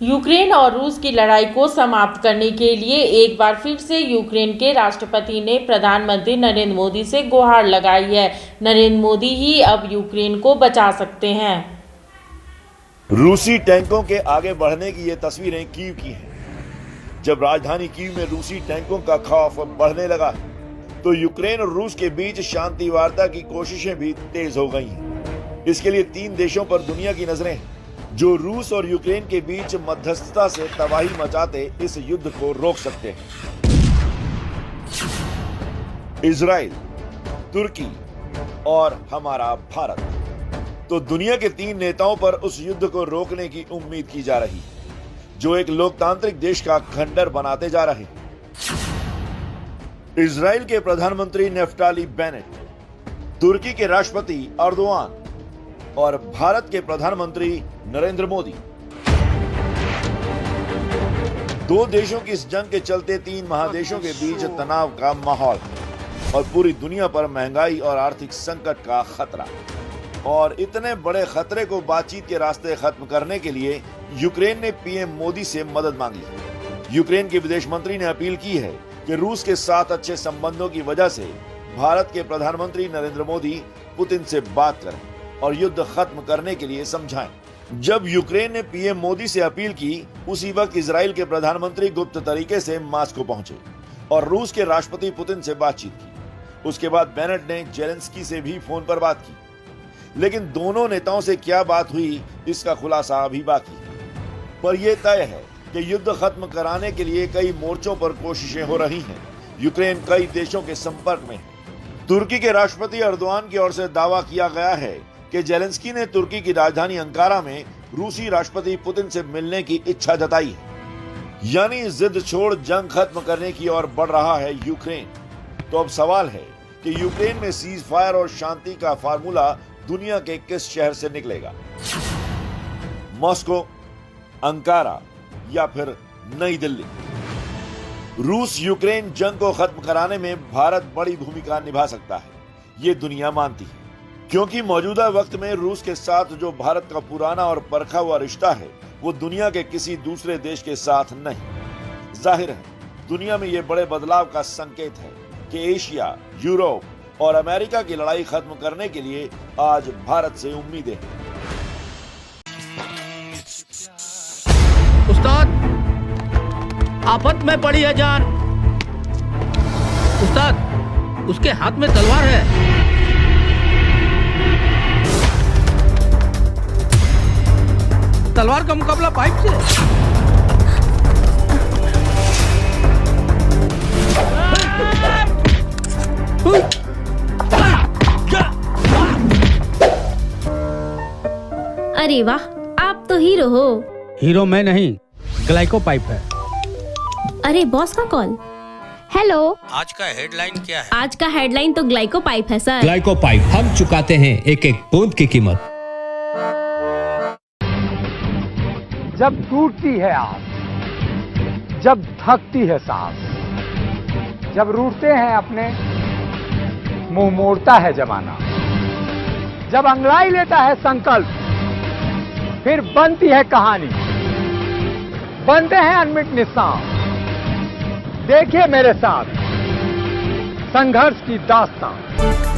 Ukraine और रूस की लड़ाई को समाप्त करने के लिए एक बार फिर से यूक्रेन के राष्ट्रपति ने प्रधानमंत्री नरेंद्र मोदी से गुहार लगाई है। नरेंद्र मोदी ही अब यूक्रेन को बचा सकते हैं। रूसी टैंकों के आगे बढ़ने की ये तस्वीरें कीव की हैं। जब राजधानी कीव में रूसी टैंकों का खौफ बढ़ने लगा तो यूक्रेन और रूस के बीच शांति वार्ता की कोशिशें भी तेज हो गई हैं। इसके लिए तीन देशों पर दुनिया की नजरें हैं जो रूस और यूक्रेन के बीच मध्यस्थता से तबाही मचाते इस युद्ध को रोक सकते हैं। इजराइल, तुर्की और हमारा भारत। तो दुनिया के तीन नेताओं पर उस युद्ध को रोकने की उम्मीद की जा रही है जो एक लोकतांत्रिक देश का खंडर बनाते जा रहे हैं। इजराइल के प्रधानमंत्री नेफ्ताली बेनेट, तुर्की के राष्ट्रपति अर्दोआन और भारत के प्रधानमंत्री नरेंद्र मोदी। दो देशों की इस जंग के चलते तीन महादेशों के बीच तनाव का माहौल है और पूरी दुनिया पर महंगाई और आर्थिक संकट का खतरा। और इतने बड़े खतरे को बातचीत के रास्ते खत्म करने के लिए यूक्रेन ने पीएम मोदी से मदद मांगी। यूक्रेन के विदेश मंत्री ने अपील की है कि रूस के साथ अच्छे संबंधों की वजह से भारत के प्रधानमंत्री नरेंद्र मोदी पुतिन से बात करें और युद्ध खत्म करने के लिए समझाएं। जब यूक्रेन ने पीएम मोदी से अपील की उसी वक्त इजराइल के प्रधानमंत्री गुप्त तरीके से मास्को पहुंचे और रूस के राष्ट्रपति पुतिन से बातचीत की। उसके बाद बेनेट ने जेलेंस्की से भी फोन पर बात की, लेकिन दोनों नेताओं से क्या बात हुई इसका खुलासा अभी बाकी है। पर यह तय है कि युद्ध खत्म कराने के लिए कई मोर्चों पर कोशिशें हो रही हैं। यूक्रेन कई देशों के संपर्क में है। तुर्की के राष्ट्रपति अर्दोआन की ओर से दावा किया गया है कि जेलेंस्की ने तुर्की की राजधानी अंकारा में रूसी राष्ट्रपति पुतिन से मिलने की इच्छा जताई है। यानी जिद छोड़ जंग खत्म करने की ओर बढ़ रहा है यूक्रेन। तो अब सवाल है कि यूक्रेन में सीज फायर और शांति का फार्मूला दुनिया के किस शहर से निकलेगा? मॉस्को, अंकारा या फिर नई दिल्ली? रूस यूक्रेन जंग को खत्म कराने में भारत बड़ी भूमिका निभा सकता है, ये दुनिया मानती है, क्योंकि मौजूदा वक्त में रूस के साथ जो भारत का पुराना और परखा हुआ रिश्ता है वो दुनिया के किसी दूसरे देश के साथ नहीं। जाहिर है दुनिया में ये बड़े बदलाव का संकेत है कि एशिया, यूरोप और अमेरिका की लड़ाई खत्म करने के लिए आज भारत से उम्मीदें हैं। उस्ताद, आफत में पड़ी है जान। उस्ताद, उसके हाथ में तलवार है। तलवार का मुकाबला पाइप से। अरे वाह, आप तो हीरो हो। हीरो मैं नहीं, ग्लाइको पाइप है। अरे बॉस का कॉल। हेलो, आज का हेडलाइन क्या है? आज का हेडलाइन तो ग्लाइको पाइप है सर। ग्लाइको पाइप हम चुकाते हैं एक एक बूंद की कीमत। जब टूटती है आस, जब थकती है सांस, जब रूठते हैं अपने, मुंह मोड़ता है जमाना, जब अंगड़ाई लेता है संकल्प, फिर बनती है कहानी, बनते हैं अनमिट निशान। देखिए मेरे साथ संघर्ष की दास्तान।